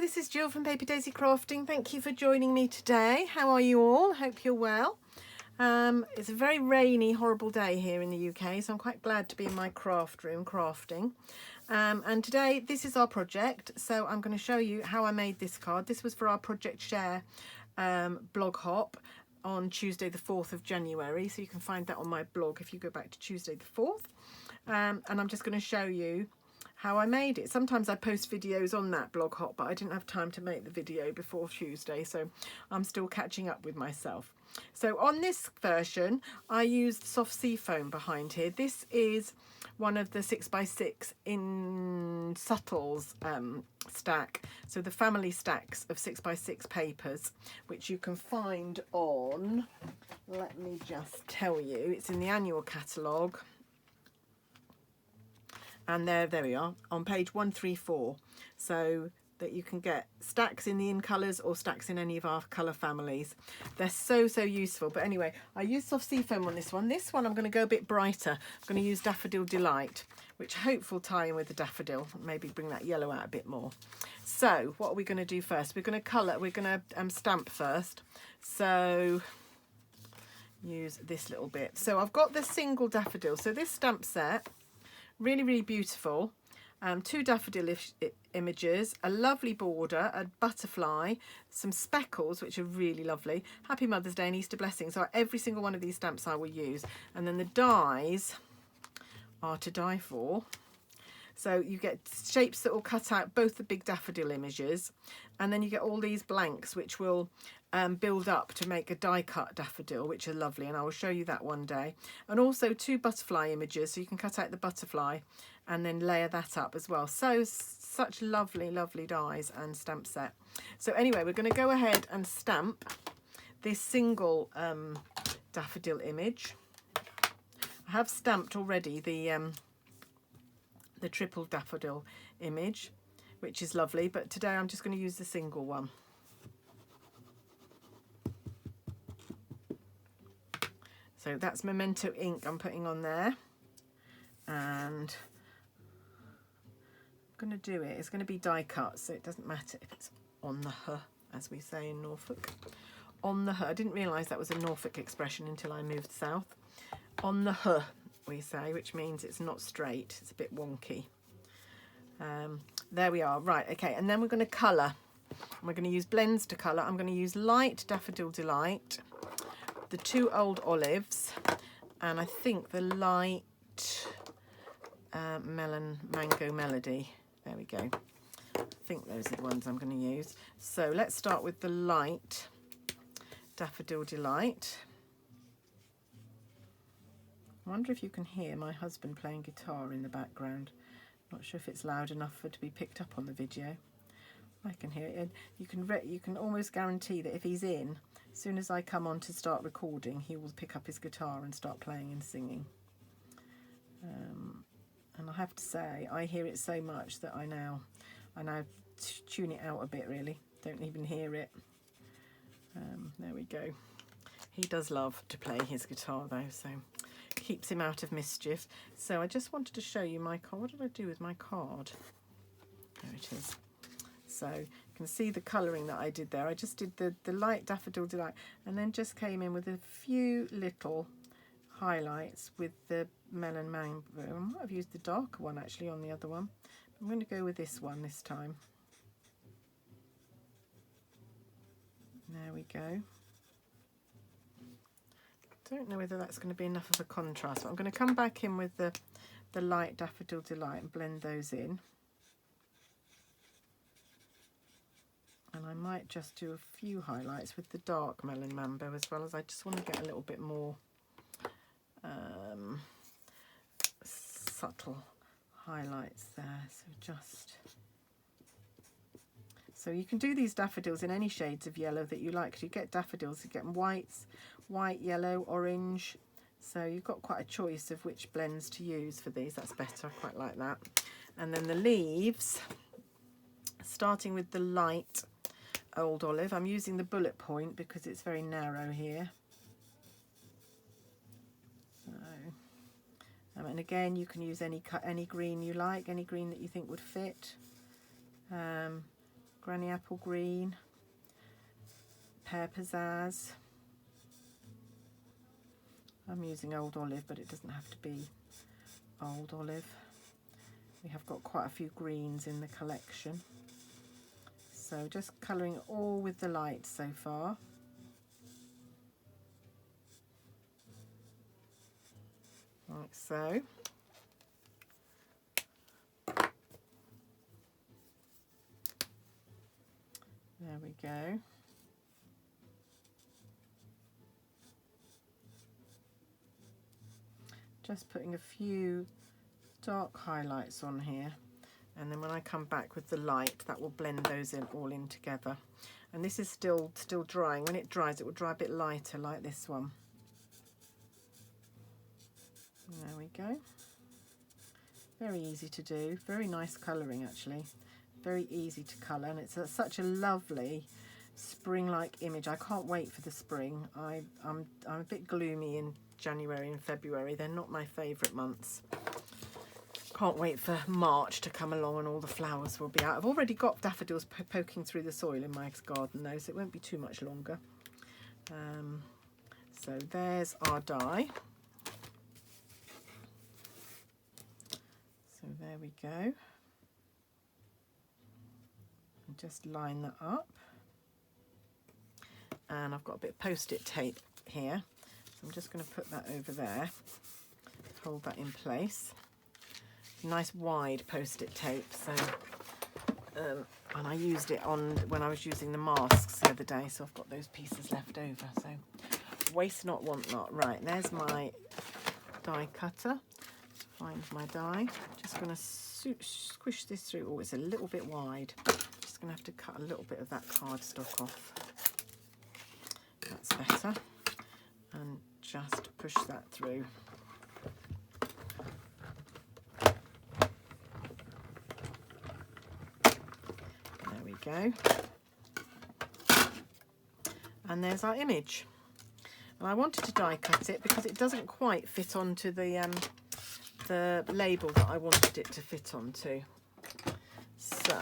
this is Jill from Paper Daisy Crafting. Thank you for joining me today. How are you all? Hope you're well. It's a very rainy, horrible day here in the UK, so I'm quite glad to be in my craft room crafting. And today, this is our project, so I'm going to show you how I made this card. This was for our Project Share blog hop on Tuesday the 4th of January, so you can find that on my blog if you go back to Tuesday the 4th. And I'm just going to show you how I made it. Sometimes I post videos on that blog hop, but I didn't have time to make the video before Tuesday, so I'm still catching up with myself. So on this version, I used soft sea foam behind here. This is one of the 6x6 in Subtles stack, so the family stacks of 6x6 papers, which you can find on, let me just tell you, it's in the annual catalogue. And there we are, on page 134, so that you can get stacks in the in colours or stacks in any of our colour families. They're so useful. But anyway, I used soft sea foam on this one. This one I'm going to go a bit brighter. I'm going to use Daffodil Delight, which I hope will tie in with the daffodil, maybe bring that yellow out a bit more. So what are we going to do first? We're going to colour, we're going to stamp first. So use this little bit. So I've got the single daffodil. So this stamp set, really beautiful. 2 daffodil images, a lovely border, a butterfly, some speckles which are really lovely, Happy Mother's Day and Easter blessings. So every single one of these stamps I will use, and then the dies are to die for. So you get shapes that will cut out both the big daffodil images, and then you get all these blanks which will build up to make a die cut daffodil, which are lovely, and I will show you that one day. And also 2 butterfly images, so you can cut out the butterfly and then layer that up as well. So such lovely dies and stamp set. So anyway, we're going to go ahead and stamp this single daffodil image. I have stamped already the triple daffodil image, which is lovely, but today I'm just going to use the single one. So that's Memento ink I'm putting on there, and I'm going to do it. It's going to be die cut, so it doesn't matter if it's on the H, as we say in Norfolk. On the H. I didn't realise that was a Norfolk expression until I moved south. On the H, we say, which means it's not straight. It's a bit wonky. There we are. Right, okay, and then we're going to colour. We're going to use blends to colour. I'm going to use light Daffodil Delight, the 2 old olives, and I think the light melon mango melody. There we go. I think those are the ones I'm going to use. So let's start with the light Daffodil Delight. I wonder if you can hear my husband playing guitar in the background. Not sure if it's loud enough for it to be picked up on the video. I can hear it. You can almost guarantee that if he's in, as soon as I come on to start recording, he will pick up his guitar and start playing and singing. And I have to say, I hear it so much that I now tune it out a bit, really. Don't even hear it. There we go. He does love to play his guitar though, so keeps him out of mischief. So I just wanted to show you my card. What did I do with my card? There it is. So you can see the colouring that I did there. I just did the light Daffodil Delight and then just came in with a few little highlights with the melon mango. I might have used the darker one actually on the other one. I'm going to go with this one this time. There we go. Don't know whether that's going to be enough of a contrast, but I'm going to come back in with the light Daffodil Delight and blend those in. And I might just do a few highlights with the dark melon mambo as well, as I just want to get a little bit more subtle highlights there. So you can do these daffodils in any shades of yellow that you like. You get daffodils, you get whites, white, yellow, orange. So you've got quite a choice of which blends to use for these. That's better, I quite like that. And then the leaves, starting with the light old olive. I'm using the bullet point because it's very narrow here. And again, you can use any green you like, any green that you think would fit. Granny Apple Green, Pear Pizzazz. I'm using Old Olive, but it doesn't have to be Old Olive. We have got quite a few greens in the collection. So just colouring it all with the light so far. Like so. There we go. Just putting a few dark highlights on here, and then when I come back with the light, that will blend those in all in together. And this is still drying. When it dries, it will dry a bit lighter, like this one. There we go. Very easy to do. Very nice colouring, actually. Very easy to colour, and it's such a lovely spring-like image. I can't wait for the spring. I'm a bit gloomy in January and February. They're not my favourite months. Can't wait for March to come along and all the flowers will be out. I've already got daffodils poking through the soil in my garden though, so it won't be too much longer. So there's our die. So there we go. And just line that up. And I've got a bit of post-it tape here. So I'm just going to put that over there. Hold that in place. Nice wide post-it tape. So, and I used it on when I was using the masks the other day. So I've got those pieces left over. So waste not, want not. Right, there's my die cutter. Find my die. Just going to squish this through. Oh, it's a little bit wide. Just going to have to cut a little bit of that cardstock off. That's better. And just push that through. There we go. And there's our image. And I wanted to die cut it because it doesn't quite fit onto the label that I wanted it to fit onto. So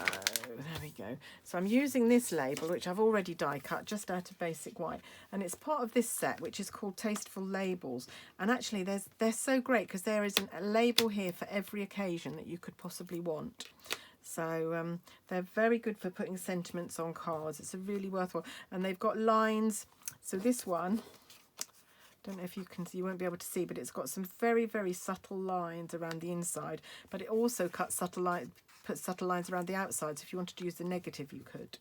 there we go. So I'm using this label, which I've already die cut just out of basic white, and it's part of this set which is called Tasteful Labels. And actually they're so great because there is a label here for every occasion that you could possibly want. So they're very good for putting sentiments on cards. It's a really worthwhile, and they've got lines. So this one, don't know if you can see, you won't be able to see, but it's got some very, very subtle lines around the inside, but it also puts subtle lines around the outside. So if you wanted to use the negative, you could.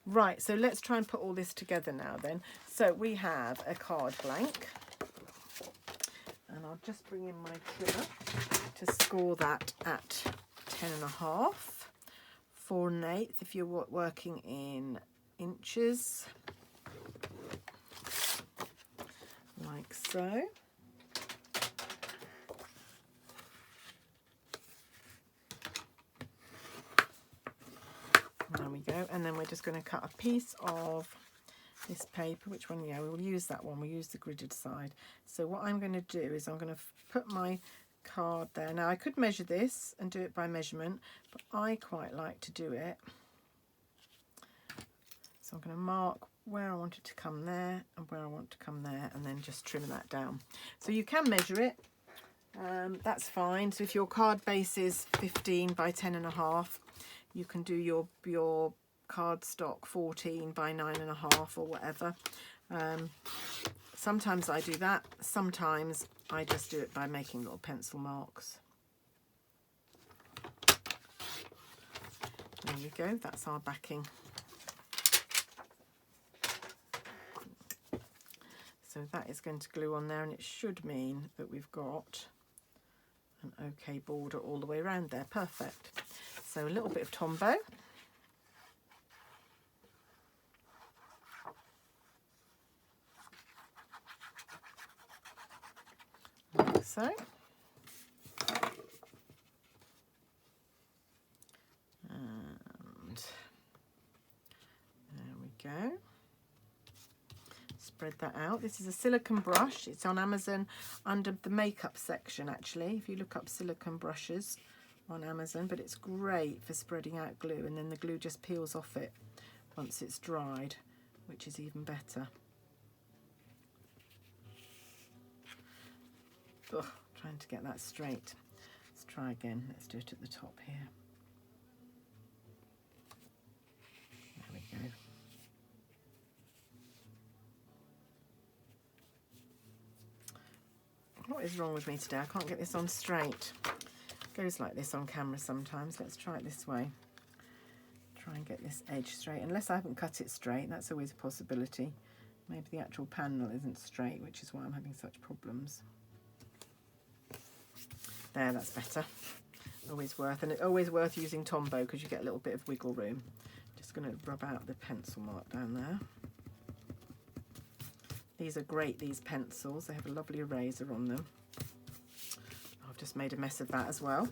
Right, so let's try and put all this together now then. So we have a card blank, and I'll just bring in my trimmer to score that at 10.5, 4 1/8 if you're working in inches. Like so. There we go. And then we're just going to cut a piece of this paper. Which one? Yeah, we'll use that one. We'll use the gridded side. So what I'm going to do is I'm going to put my card there. Now I could measure this and do it by measurement, but I quite like to do it. So I'm going to mark where I want it to come there and where I want to come there, and then just trim that down. So you can measure it, that's fine. So if your card base is 15 by 10.5, you can do your cardstock 14 by 9.5 or whatever. Sometimes I do that, sometimes I just do it by making little pencil marks. There we go, that's our backing. So that is going to glue on there, and it should mean that we've got an okay border all the way around there. Perfect. So a little bit of Tombow. Like so. And there we go. Spread that out. This is a silicone brush. It's on Amazon under the makeup section, actually. If you look up silicone brushes on Amazon, but it's great for spreading out glue, and then the glue just peels off it once it's dried, which is even better. Ugh, trying to get that straight. Let's try again. Let's do it at the top here. There we go. What is wrong with me today? I can't get this on straight. It goes like this on camera sometimes. Let's try it this way. Try and get this edge straight, unless I haven't cut it straight. That's always a possibility. Maybe the actual panel isn't straight, which is why I'm having such problems. There, that's better. Always worth, and it's always worth using Tombow because you get a little bit of wiggle room. Just going to rub out the pencil mark down there. These are great, these pencils. They have a lovely eraser on them. I've just made a mess of that as well.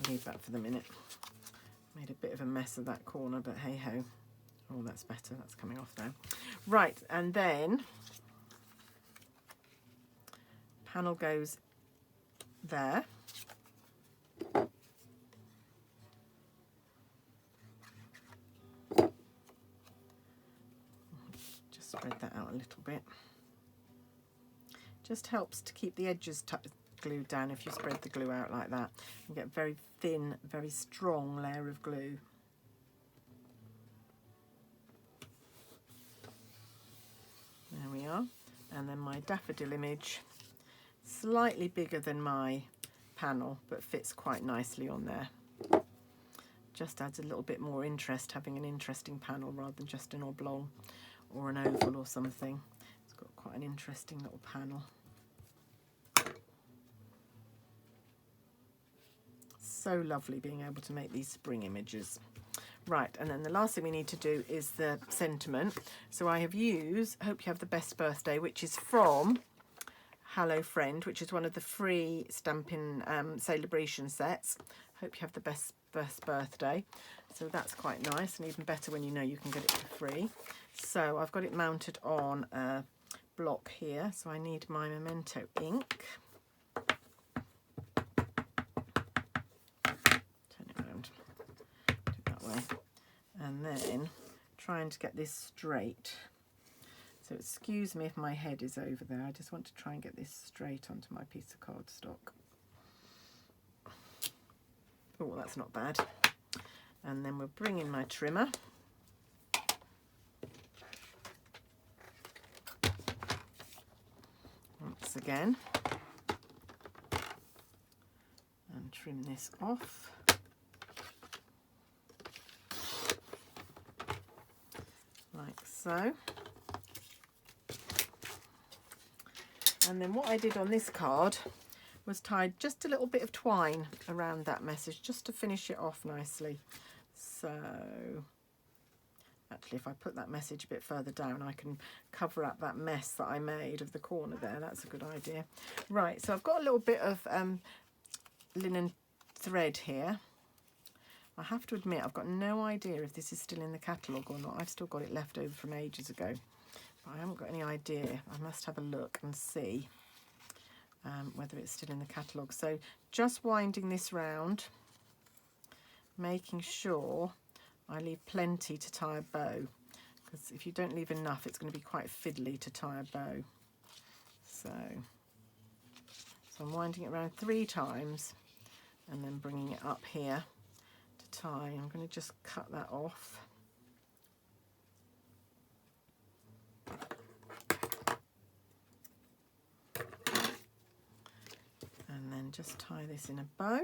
Leave that for the minute. Made a bit of a mess of that corner, but hey ho. Oh, that's better. That's coming off now. Right, and then panel goes there. Just spread that out a little bit. Just helps to keep the edges glued down if you spread the glue out like that. You get a very thin, very strong layer of glue. There we are. And then my daffodil image, slightly bigger than my panel, but fits quite nicely on there. Just adds a little bit more interest, having an interesting panel rather than just an oblong or an oval or something. It's got quite an interesting little panel. So lovely being able to make these spring images. Right, and then the last thing we need to do is the sentiment. So I have used Hope You Have the Best Birthday, which is from Hello Friend, which is one of the free Stampin' celebration sets. Hope you have the best birthday. So that's quite nice, and even better when you know you can get it for free. So I've got it mounted on a block here, so I need my Memento ink. And then trying to get this straight. So excuse me if my head is over there. I just want to try and get this straight onto my piece of cardstock. Oh, that's not bad. And then we'll bring in my trimmer. Once again. And trim this off. Like so. And then what I did on this card was tied just a little bit of twine around that message just to finish it off nicely. So actually if I put that message a bit further down I can cover up that mess that I made of the corner there. That's a good idea. Right, so I've got a little bit of linen thread here. I have to admit, I've got no idea if this is still in the catalogue or not. I've still got it left over from ages ago, but I haven't got any idea. I must have a look and see whether it's still in the catalogue. So just winding this round, making sure I leave plenty to tie a bow, because if you don't leave enough, it's going to be quite fiddly to tie a bow. So I'm winding it around 3 times and then bringing it up here. Tie. I'm going to just cut that off. And then just tie this in a bow.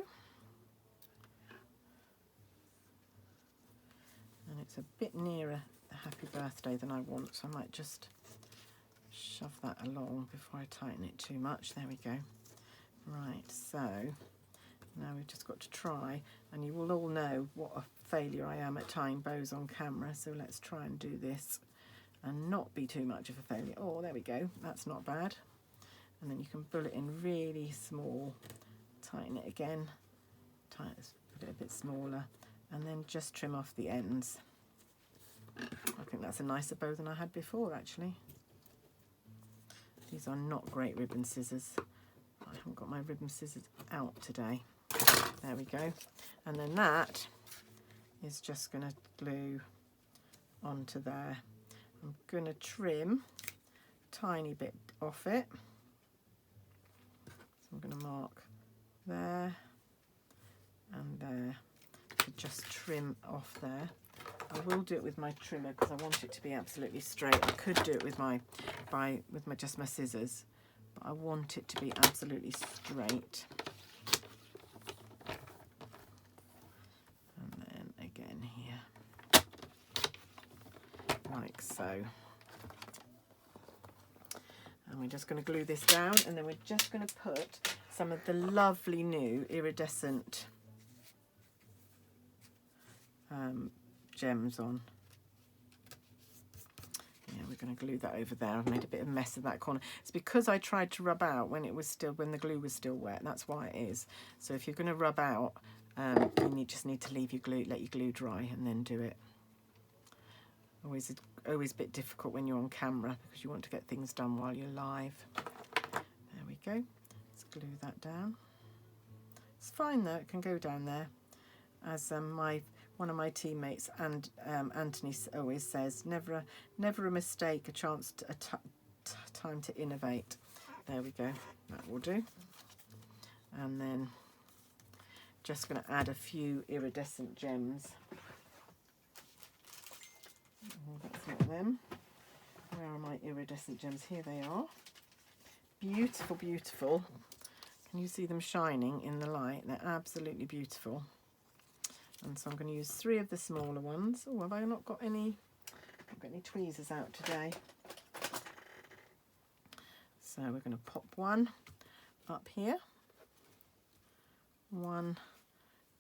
And it's a bit nearer the happy birthday than I want, so I might just shove that along before I tighten it too much. There we go. Right, so now we've just got to try, and you will all know what a failure I am at tying bows on camera, so let's try and do this and not be too much of a failure. Oh, there we go, that's not bad. And then you can pull it in really small, tighten it again, put it a bit smaller, and then just trim off the ends. I think that's a nicer bow than I had before, actually. These are not great ribbon scissors. I haven't got my ribbon scissors out today. There we go. And then that is just going to glue onto there. I'm going to trim a tiny bit off it. So I'm going to mark there and there to just trim off there. I will do it with my trimmer because I want it to be absolutely straight. I could do it with just my scissors, but I want it to be absolutely straight. And then again here, like so. And we're just going to glue this down, and then we're just going to put some of the lovely new iridescent gems on. Yeah, we're going to glue that over there. I've made a bit of a mess of that corner. It's because I tried to rub out when the glue was still wet. That's why it is. So if you're going to rub out, you just need to let your glue dry and then do it. Always a bit difficult when you're on camera because you want to get things done while you're live. There we go. Let's glue that down. It's fine though, it can go down there. As one of my teammates and Anthony always says, never a mistake, a chance to, time to innovate. There we go, that will do. And then just going to add a few iridescent gems. Oh, that's not them. Where are my iridescent gems? Here they are. Beautiful, beautiful. Can you see them shining in the light? They're absolutely beautiful. And so I'm going to use 3 of the smaller ones. Oh, have I not got any? I've got any tweezers out today. So we're going to pop one up here, one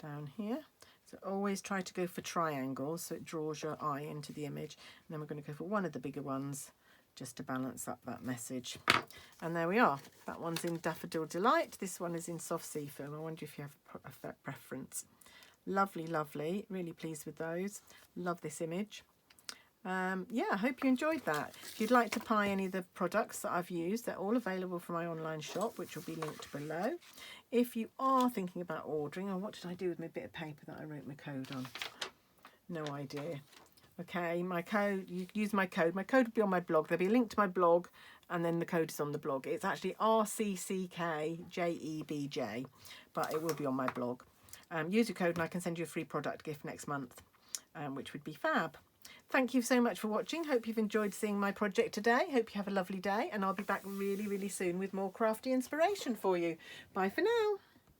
down here. So always try to go for triangles so it draws your eye into the image. And then we're going to go for one of the bigger ones just to balance up that message. And there we are. That one's in Daffodil Delight. This one is in Soft Seafoam. I wonder if you have a preference. Lovely, lovely. Really pleased with those. Love this image. Yeah, I hope you enjoyed that. If you'd like to buy any of the products that I've used, they're all available from my online shop, which will be linked below. If you are thinking about ordering, or what did I do with my bit of paper that I wrote my code on? No idea. Okay, my code, you use my code. My code will be on my blog. There'll be a link to my blog, and then the code is on the blog. It's actually RCCKJEBJ, but it will be on my blog. Use your code and I can send you a free product gift next month, which would be fab. Thank you so much for watching. Hope you've enjoyed seeing my project today. Hope you have a lovely day, and I'll be back really, really soon with more crafty inspiration for you. Bye for now.